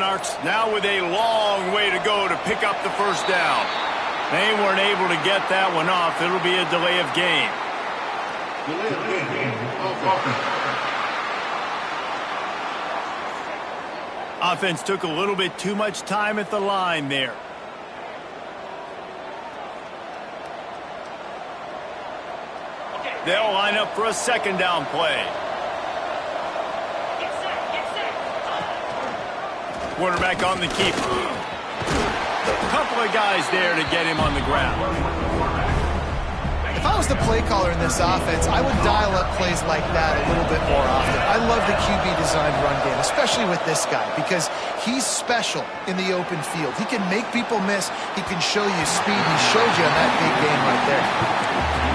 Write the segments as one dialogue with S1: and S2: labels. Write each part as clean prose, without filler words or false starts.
S1: Monarchs now with a long way to go to pick up the first down. They weren't able to get that one off. It'll be a delay of game. Offense took a little bit too much time at the line there. They'll line up for a second down play. Quarterback on the keeper. Couple of guys there to get him on the ground.
S2: If I was the play caller in this offense, I would dial up plays like that a little bit more often. I love the QB-designed run game, especially with this guy, because he's special in the open field. He can make people miss. He can show you speed. He showed you in that big game right there.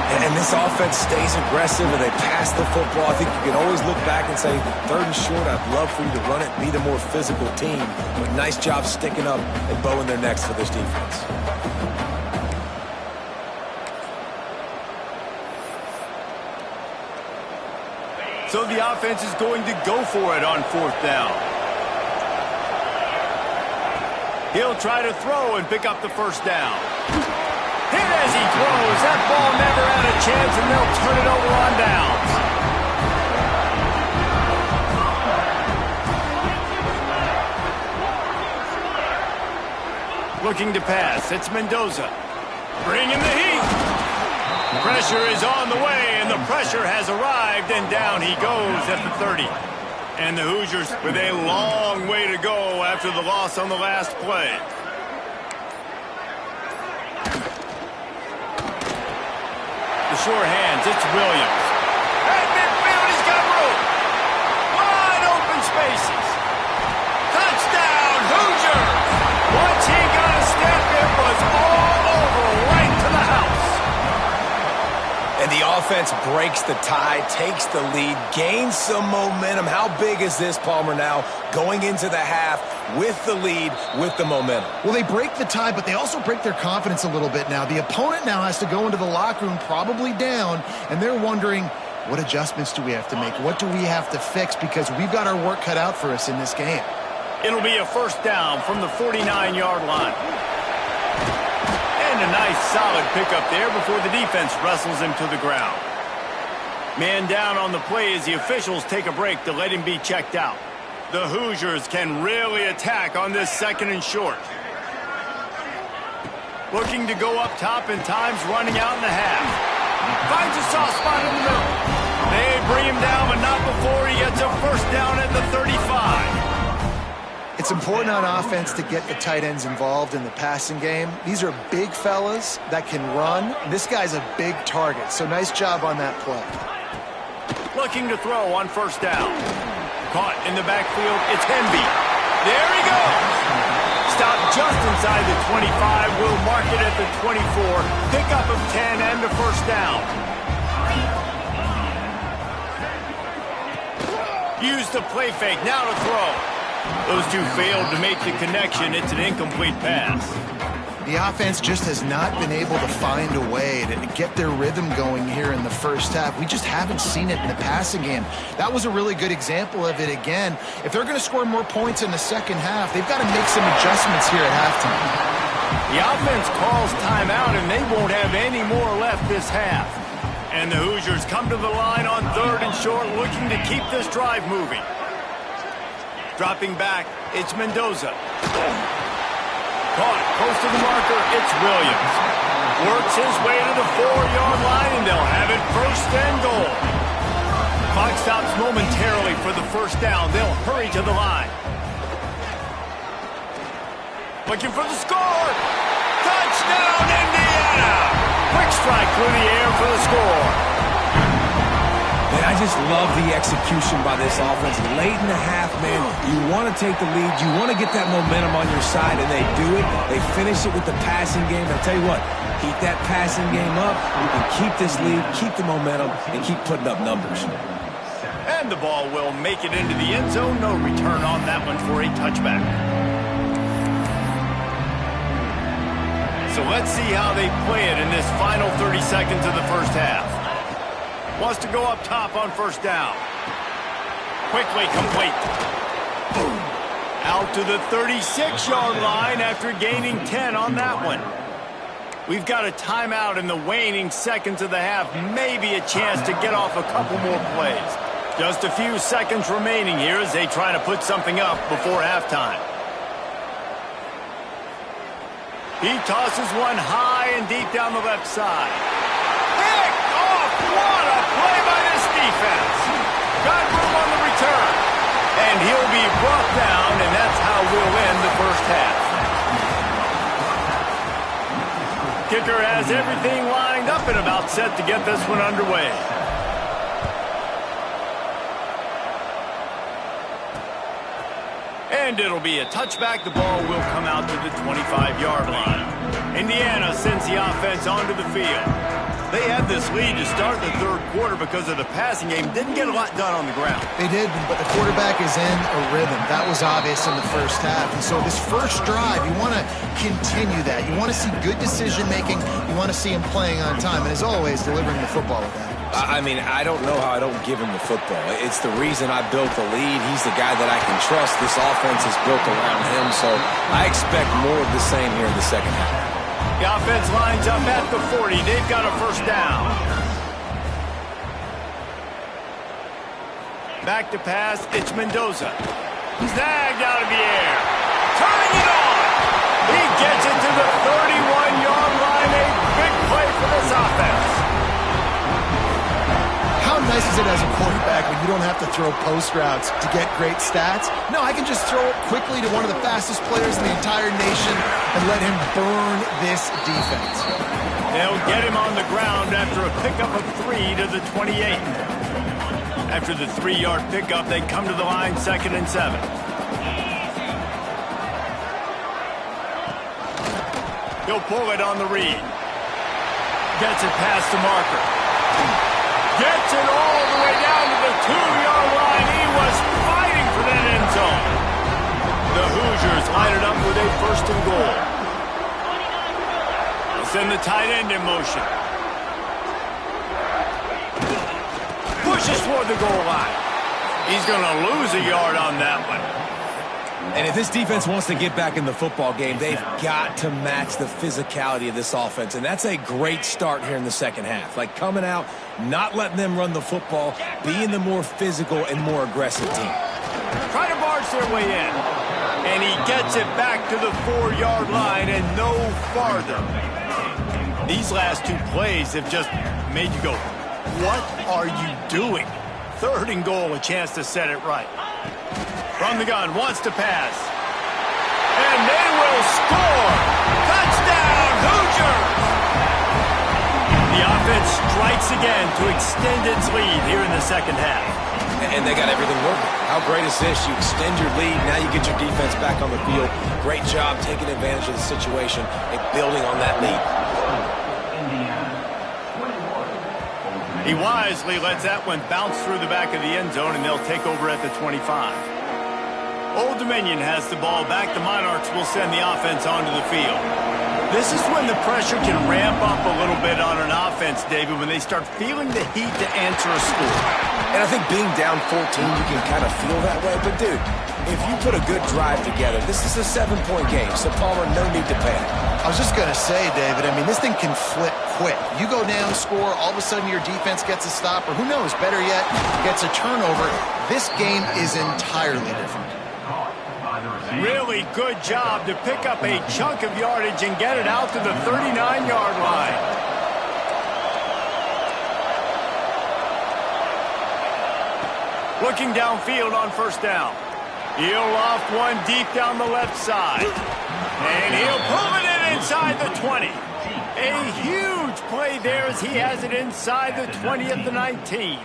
S3: And this offense stays aggressive and they pass the football. I think you can always look back and say, 3rd and short, I'd love for you to run it and be the more physical team. But nice job sticking up and bowing their necks for this defense.
S1: So the offense is going to go for it on 4th down. He'll try to throw and pick up the first down. Hit as he throws. That ball never had a chance, and they'll turn it over on downs. Looking to pass. It's Mendoza. Bringing the heat. Pressure is on the way, and the pressure has arrived, and down he goes at the 30. And the Hoosiers with a long way to go after the loss on the last play. The short hands, it's Williams. At midfield, he's got room. Wide open spaces. Touchdown, Hoosiers! Once he got a step, it was all over, right to the house.
S3: And the offense breaks the tie, takes the lead, gains some momentum. How big is this, Palmer, now going into the half with the lead, with the momentum?
S2: Well, they break the tie, but they also break their confidence a little bit now. The opponent now has to go into the locker room probably down, and they're wondering, what adjustments do we have to make? What do we have to fix? Because we've got our work cut out for us in this game.
S1: It'll be a first down from the 49-yard line. And a nice solid pickup there before the defense wrestles him to the ground. Man down on the play as the officials take a break to let him be checked out. The Hoosiers can really attack on this 2nd and short. Looking to go up top, and time's running out in the half. Finds a soft spot in the middle. They bring him down, but not before he gets a first down at the 35.
S2: It's important on offense to get the tight ends involved in the passing game. These are big fellas that can run. This guy's a big target, so nice job on that play.
S1: Looking to throw on first down. Caught in the backfield, it's Hemby. There he goes. Stopped just inside the 25. Will mark it at the 24. Pickup of 10 and a first down. Use the play fake, now to throw. Those two failed to make the connection. It's an incomplete pass.
S2: The offense just has not been able to find a way to get their rhythm going here in the first half. We just haven't seen it in the passing game. That was a really good example of it again. If they're going to score more points in the second half, they've got to make some adjustments here at halftime.
S1: The offense calls timeout, and they won't have any more left this half. And the Hoosiers come to the line on 3rd and short, looking to keep this drive moving. Dropping back, it's Mendoza. Caught close to the marker, it's Williams. Works his way to the 4-yard line, and they'll have it 1st and goal. Clock stops momentarily for the first down. They'll hurry to the line. Looking for the score. Touchdown, Indiana! Quick strike through the air for the score.
S3: And I just love the execution by this offense. Late in the half, man, you want to take the lead. You want to get that momentum on your side, and they do it. They finish it with the passing game. I'll tell you what, keep that passing game up. You can keep this lead, keep the momentum, and keep putting up numbers.
S1: And the ball will make it into the end zone. No return on that one for a touchback. So let's see how they play it in this final 30 seconds of the first half. Wants to go up top on first down. Quickly complete. Out to the 36-yard line after gaining 10 on that one. We've got a timeout in the waning seconds of the half. Maybe a chance to get off a couple more plays. Just a few seconds remaining here as they try to put something up before halftime. He tosses one high and deep down the left side. Picked off! What a play by this defense! Got room on the return. And he'll be brought down, and that's how we'll end the first half. Kicker has everything lined up and about set to get this one underway. And it'll be a touchback. The ball will come out to the 25-yard line. Indiana sends the offense onto the field. They had this lead to start the third quarter because of the passing game. Didn't get a lot done on the ground.
S2: They did, but the quarterback is in a rhythm. That was obvious in the first half. And so this first drive, you want to continue that. You want to see good decision-making. You want to see him playing on time. And as always, delivering the football with that.
S3: I mean, I don't know how I don't give him the football. It's the reason I built the lead. He's the guy that I can trust. This offense is built around him, so I expect more of the same here in the second half.
S1: The offense lines up at the 40. They've got a first down. Back to pass. It's Mendoza. Snagged out of the air. Turning it on. He gets it to the 31-yard line. A big play for this offense.
S2: How nice is it as a quarterback when you don't have to throw post routes to get great stats? No, I can just throw it quickly to one of the fastest players in the entire nation and let him burn this defense.
S1: They'll get him on the ground after a pickup of 3 to the 28. After the 3-yard pickup, they come to the line 2nd and 7. He'll pull it on the read. Gets it past the marker. Gets it all the way down to the 2-yard line. He was fighting for that end zone. The Hoosiers line it up with a 1st and goal. They'll send the tight end in motion. Pushes toward the goal line. He's going to lose a yard on that one.
S3: And if this defense wants to get back in the football game, they've got to match the physicality of this offense. And that's a great start here in the second half. Like coming out, not letting them run the football, being the more physical and more aggressive team.
S1: Try to barge their way in. And he gets it back to the 4-yard line and no farther. These last 2 plays have just made you go, what are you doing? 3rd and goal, a chance to set it right. From the gun, wants to pass. And they will score! Touchdown, Hoosiers! The offense strikes again to extend its lead here in the second half.
S3: And they got everything working. How great is this? You extend your lead, now you get your defense back on the field. Great job taking advantage of the situation and building on that lead.
S1: He wisely lets that one bounce through the back of the end zone, and they'll take over at the 25. Old Dominion has the ball back. The Monarchs will send the offense onto the field. This is when the pressure can ramp up a little bit on an offense, David, when they start feeling the heat to answer a score.
S3: And I think being down 14, you can kind of feel that way. But, dude, if you put a good drive together, this is a 7-point game. So, Palmer, no need to panic.
S2: I was just going to say, David, I mean, this thing can flip quick. You go down, score, all of a sudden your defense gets a stop, or who knows, better yet, gets a turnover. This game is entirely different.
S1: Really good job to pick up a chunk of yardage and get it out to the 39-yard line. Looking downfield on 1st down. He'll loft one deep down the left side. And he'll pull it in inside the 20. A huge play there as he has it inside the 20 at the 19.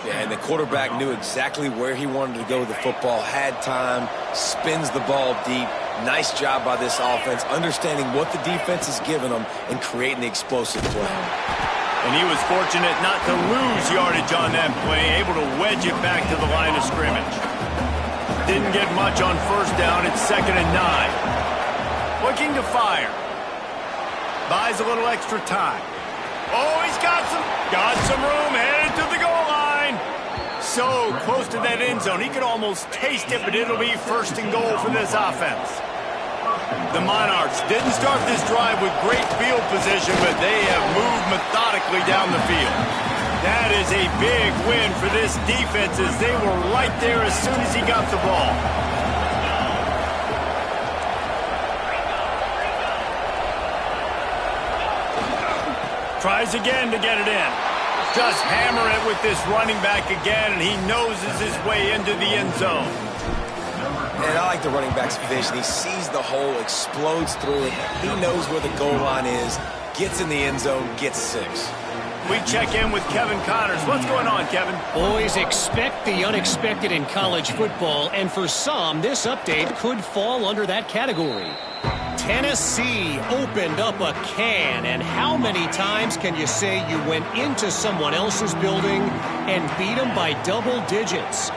S3: Yeah, and the quarterback knew exactly where he wanted to go with the football, had time, spins the ball deep. Nice job by this offense, understanding what the defense is giving them and creating the explosive play.
S1: And he was fortunate not to lose yardage on that play, able to wedge it back to the line of scrimmage. Didn't get much on 1st down. It's 2nd and 9. Looking to fire. Buys a little extra time. Oh, he's got some room, headed to the goal line. So close to that end zone. He could almost taste it, but it'll be first and goal for this offense. The Monarchs didn't start this drive with great field position, but they have moved methodically down the field. That is a big win for this defense as they were right there as soon as he got the ball. Tries again to get it in. Just hammer it with this running back again, and he noses his way into the end zone.
S3: And I like the running back's vision. He sees the hole, explodes through it. He knows where the goal line is, gets in the end zone, gets 6.
S1: We check in with Kevin Connors. What's going on, Kevin?
S4: Boys, expect the unexpected in college football, and for some, this update could fall under that category. Tennessee opened up a can, and how many times can you say you went into someone else's building and beat them by double digits?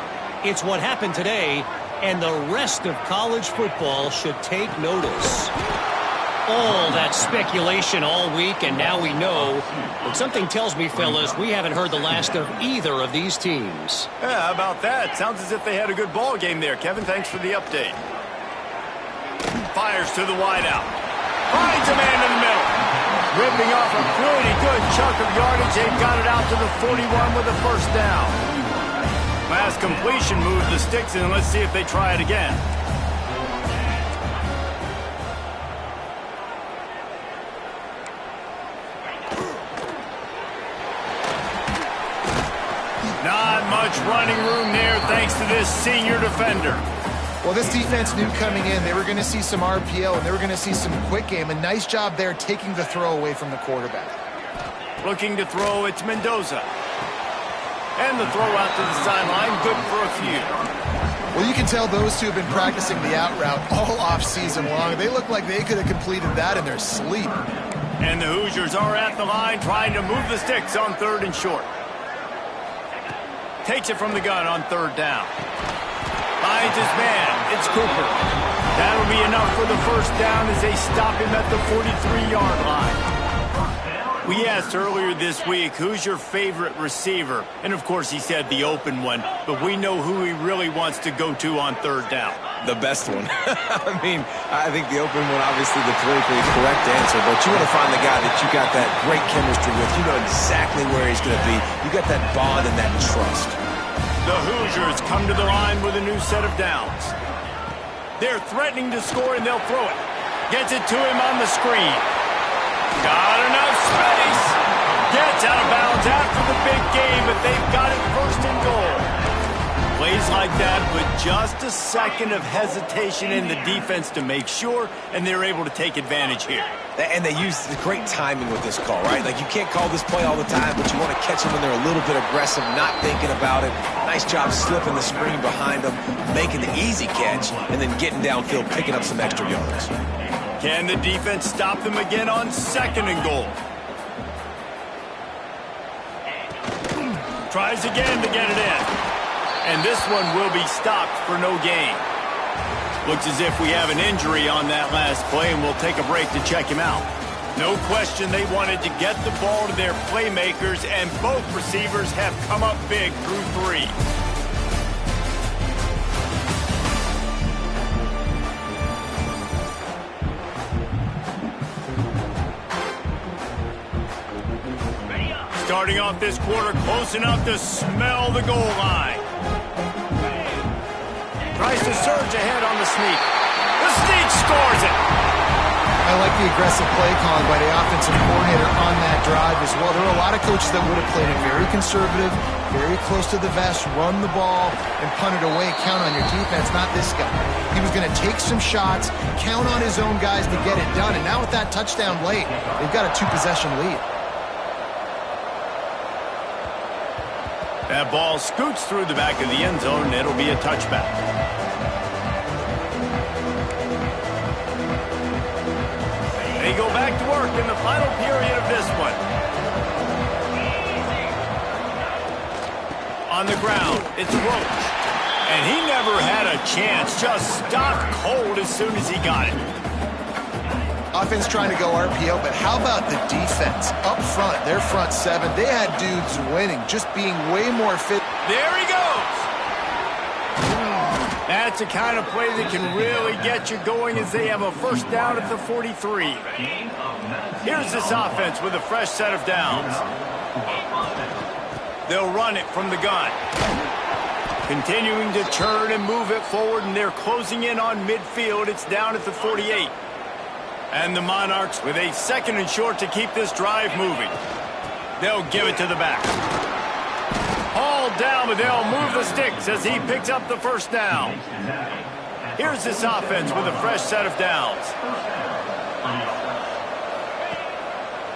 S4: It's what happened today, and the rest of college football should take notice. All that speculation all week, and now we know. But something tells me, fellas, we haven't heard the last of either of these teams.
S1: Yeah, how about that? Sounds as if they had a good ball game there. Kevin, thanks for the update. Fires to the wideout. Finds a man in the middle. Ripping off a pretty good chunk of yardage. They've got it out to the 41 with a first down. Last completion moved the sticks in. Let's see if they try it again. Not much running room there thanks to this senior defender.
S2: Well, this defense knew coming in they were going to see some RPO and they were going to see some quick game. A nice job there taking the throw away from the quarterback.
S1: Looking to throw, it's Mendoza. And the throw out to the sideline, good for a few.
S2: Well, you can tell those two have been practicing the out route all off-season long. They look like they could have completed that in their sleep.
S1: And the Hoosiers are at the line trying to move the sticks on 3rd and short. Takes it from the gun on 3rd down. Finds his man. It's Cooper. That'll be enough for the first down as they stop him at the 43-yard line. We asked earlier this week, who's your favorite receiver? And, of course, he said the open one. But we know who he really wants to go to on 3rd down.
S3: The best one. I mean, I think the open one, obviously the politically correct answer, but you want to find the guy that you got that great chemistry with. You know exactly where he's going to be. You got that bond and that trust.
S1: The Hoosiers come to the line with a new set of downs. They're threatening to score, and they'll throw it. Gets it to him on the screen. Got enough space. Gets out of bounds after the big game, but they've got it 1st and goal. Plays like that with just a second of hesitation in the defense to make sure, and they're able to take advantage here.
S3: And they use the great timing with this call, right? Like, you can't call this play all the time, but you want to catch them when they're a little bit aggressive, not thinking about it. Nice job slipping the screen behind them, making the easy catch, and then getting downfield, picking up some extra yards.
S1: Can the defense stop them again on 2nd and goal? Tries again to get it in. And this one will be stopped for no gain. Looks as if we have an injury on that last play, and we'll take a break to check him out. No question they wanted to get the ball to their playmakers, and both receivers have come up big through 3. Starting off this quarter close enough to smell the goal line. Tries to surge ahead on the sneak. The sneak scores it.
S2: I like the aggressive play calling by the offensive coordinator on that drive as well. There are a lot of coaches that would have played it very conservative, very close to the vest, run the ball, and punt it away. Count on your defense, not this guy. He was going to take some shots, count on his own guys to get it done. And now with that touchdown late, they've got a 2-possession lead.
S1: That ball scoots through the back of the end zone, and it'll be a touchback. They go back to work in the final period of this one. On the ground, it's Roach. And he never had a chance, just stopped cold as soon as he got it.
S2: Offense trying to go RPO, but how about the defense? Up front, their front seven, they had dudes winning, just being way more fit.
S1: There he goes. That's the kind of play that can really get you going as they have a first down at the 43. Here's this offense with a fresh set of downs. They'll run it from the gun. Continuing to churn and move it forward, and they're closing in on midfield. It's down at the 48. And the Monarchs with a 2nd and short to keep this drive moving. They'll give it to the back. Hauled down, but they'll move the sticks as he picks up the first down. Here's this offense with a fresh set of downs.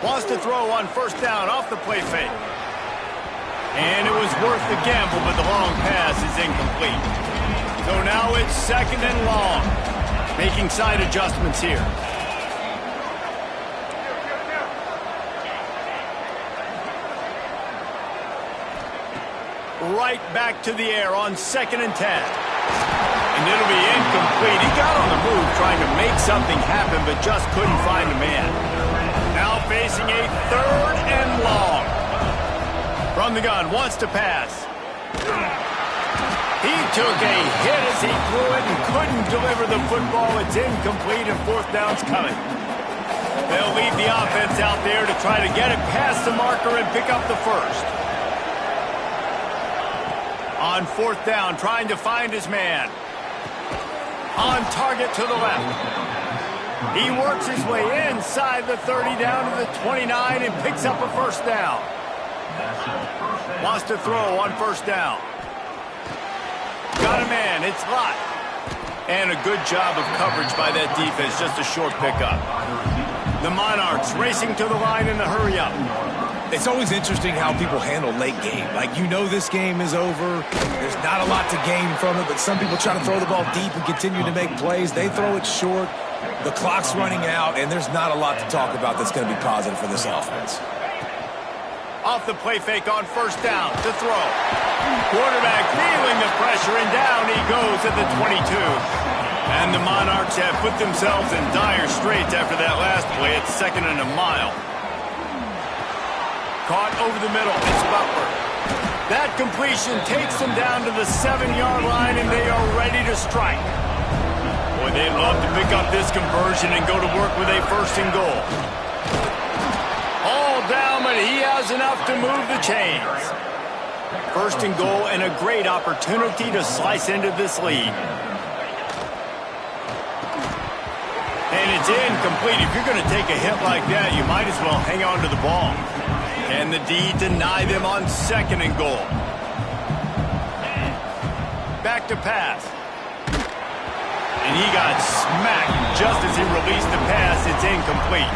S1: Wants to throw on first down off the play fake. And it was worth the gamble, but the long pass is incomplete. So now it's 2nd and long. Making side adjustments here. Right back to the air on 2nd and 10. And it'll be incomplete. He got on the move trying to make something happen, but just couldn't find a man. Now facing a 3rd and long. From the gun, wants to pass. He took a hit as he threw it and couldn't deliver the football. It's incomplete and 4th down's coming. They'll leave the offense out there to try to get it past the marker and pick up the first. On 4th down, trying to find his man. On target to the left. He works his way inside the 30 down to the 29 and picks up a first down. Wants to throw on first down. Got a man, it's Lott. And a good job of coverage by that defense, just a short pickup. The Monarchs racing to the line in the hurry-up.
S3: It's always interesting how people handle late game. Like, you know this game is over. There's not a lot to gain from it, but some people try to throw the ball deep and continue to make plays. They throw it short. The clock's running out, and there's not a lot to talk about that's going to be positive for this offense.
S1: Off the play fake on first down to throw. Quarterback feeling the pressure, and down he goes at the 22. And the Monarchs have put themselves in dire straits after that last play. It's 2nd and a mile. Caught over the middle. It's Butler. That completion takes them down to the 7-yard line, and they are ready to strike. Boy, they'd love to pick up this conversion and go to work with a 1st and goal. All down, but he has enough to move the chains. 1st and goal, and a great opportunity to slice into this lead. And it's incomplete. If you're going to take a hit like that, you might as well hang on to the ball. And the D deny them on 2nd and goal. Back to pass. And he got smacked just as he released the pass. It's incomplete.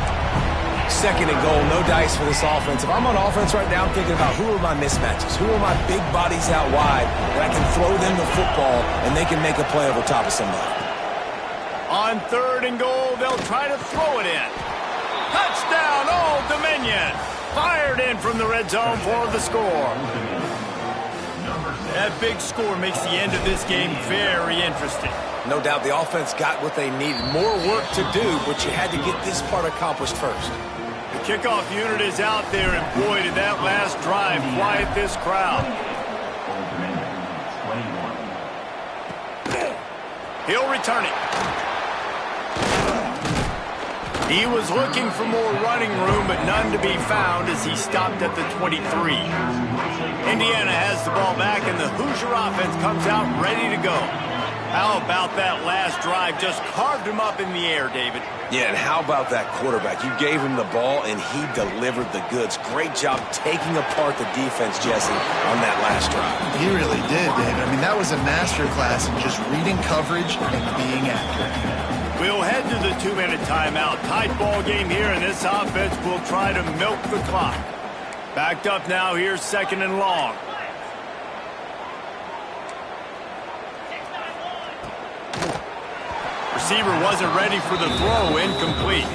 S3: 2nd and goal, no dice for this offense. If I'm on offense right now, I'm thinking about who are my mismatches? Who are my big bodies out wide that I can throw them the football and they can make a play over top of somebody.
S1: On 3rd and goal, they'll try to throw it in. Touchdown, Old Dominion. Fired in from the red zone for the score. That big score makes the end of this game very interesting.
S3: No doubt the offense got what they needed. More work to do, but you had to get this part accomplished first.
S1: The kickoff unit is out there, and boy, did that last drive quiet this crowd. He'll return it. He was looking for more running room, but none to be found as he stopped at the 23. Indiana has the ball back, and the Hoosier offense comes out ready to go. How about that last drive? Just carved him up in the air, David.
S3: Yeah, and how about that quarterback? You gave him the ball, and he delivered the goods. Great job taking apart the defense, Jesse, on that last drive.
S2: He really did, David. I mean, that was a masterclass in just reading coverage and being accurate.
S1: We'll head to the 2-minute timeout. Tight ball game here, and this offense will try to milk the clock. Backed up now, here's 2nd and long. Receiver wasn't ready for the throw, incomplete.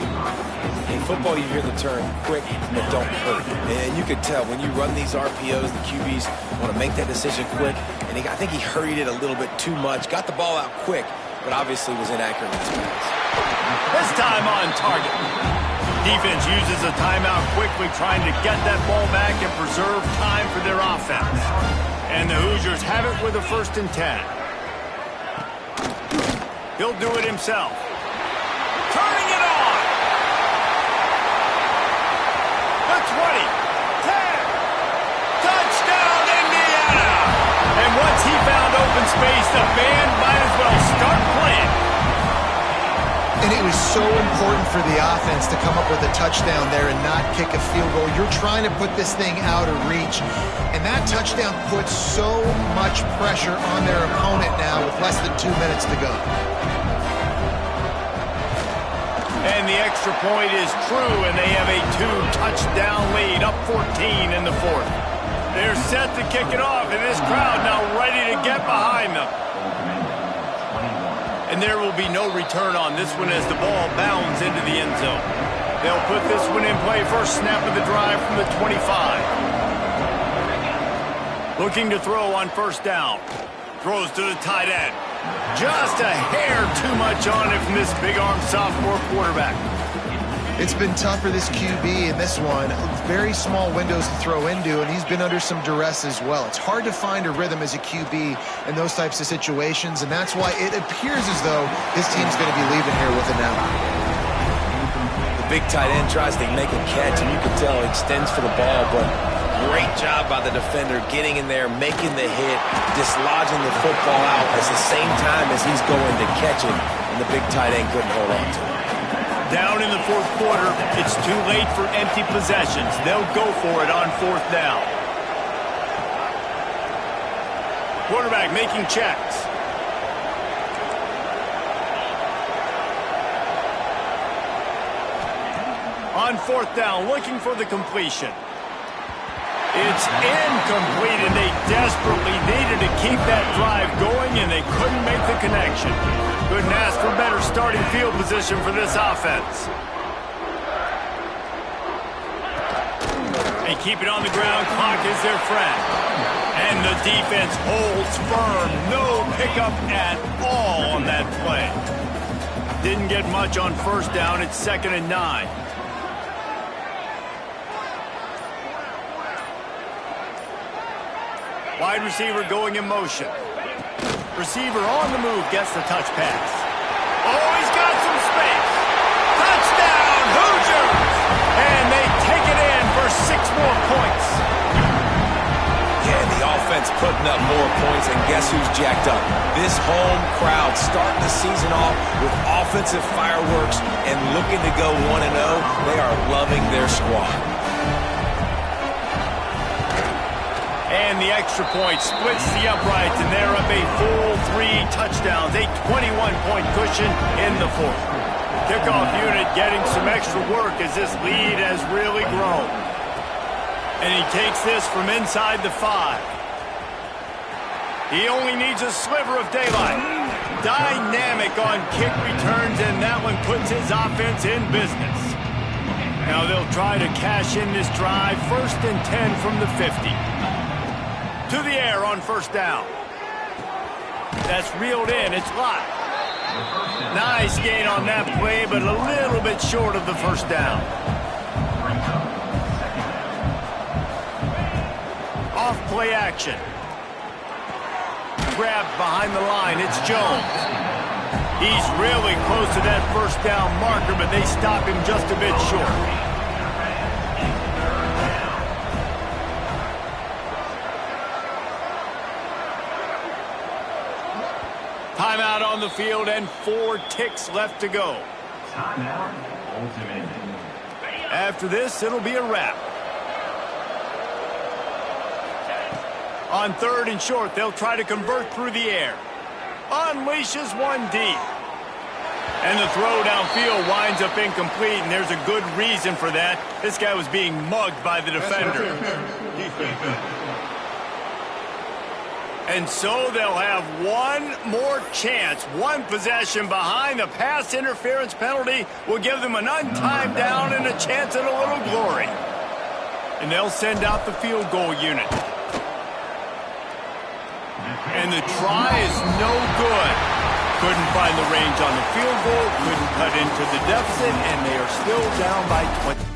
S3: In football, you hear the term quick but don't hurt. And you could tell when you run these RPOs, the QBs want to make that decision quick. And I think he hurried it a little bit too much, got the ball out quick. but obviously was inaccurate in his pass.
S1: This time on target. Defense uses a timeout quickly, trying to get that ball back and preserve time for their offense. And the Hoosiers have it with a 1st and 10. He'll do it himself. Turning it on. The 20. 10. Touchdown, Indiana. And once he found open space, the band might as well start playing.
S2: And it was so important for the offense to come up with a touchdown there and not kick a field goal. You're trying to put this thing out of reach. And that touchdown puts so much pressure on their opponent now with less than 2 minutes to go.
S1: And the extra point is true, and they have a 2-touchdown lead, up 14 in the 4th. They're set to kick it off, and this crowd now ready to get behind them. And there will be no return on this one as the ball bounds into the end zone. They'll put this one in play. First snap of the drive from the 25. Looking to throw on 1st down. Throws to the tight end. Just a hair too much on it from this big-arm sophomore quarterback.
S2: It's been tough for this QB in this one. Very small windows to throw into, and he's been under some duress as well. It's hard to find a rhythm as a QB in those types of situations, and that's why it appears as though his team's going to be leaving here with an out.
S3: The big tight end tries to make a catch, and you can tell he extends for the ball, but great job by the defender getting in there, making the hit, dislodging the football out at the same time as he's going to catch it, and the big tight end couldn't hold on to it.
S1: Down in the 4th quarter, it's too late for empty possessions. They'll go for it on 4th down. Quarterback making checks. On 4th down, looking for the completion. It's incomplete, and they desperately needed to keep that drive going, and they couldn't make the connection. Couldn't ask for better starting field position for this offense. They keep it on the ground. Clock is their friend. And the defense holds firm. No pickup at all on that play. Didn't get much on 1st down. It's 2nd and 9. Wide receiver going in motion. Receiver on the move gets the touch pass. Oh, he's got some space. Touchdown, Hoosiers! And they take it in for 6 more points.
S3: Yeah, the offense putting up more points, and guess who's jacked up? This home crowd starting the season off with offensive fireworks and looking to go 1-0. They are loving their squad.
S1: And the extra point splits the uprights, and they're up a full 3 touchdowns, a 21-point cushion in the 4th. Kickoff unit getting some extra work as this lead has really grown. And he takes this from inside the 5. He only needs a sliver of daylight. Dynamic on kick returns, and that one puts his offense in business. Now they'll try to cash in this drive. 1st and 10 from the 50. To the air on 1st down. That's reeled in. It's live. Nice gain on that play, but a little bit short of the 1st down. Off play action. Grabbed behind the line. It's Jones. He's really close to that 1st down marker, but they stop him just a bit short. Timeout on the field and 4 ticks left to go. After this, it'll be a wrap. On 3rd and short, they'll try to convert through the air. Unleashes one deep. And the throw downfield winds up incomplete, and there's a good reason for that. This guy was being mugged by the defender. And so they'll have one more chance. One possession behind. The pass interference penalty will give them an untimed down and a chance at a little glory. And they'll send out the field goal unit. And the try is no good. Couldn't find the range on the field goal, couldn't cut into the deficit, and they are still down by 20.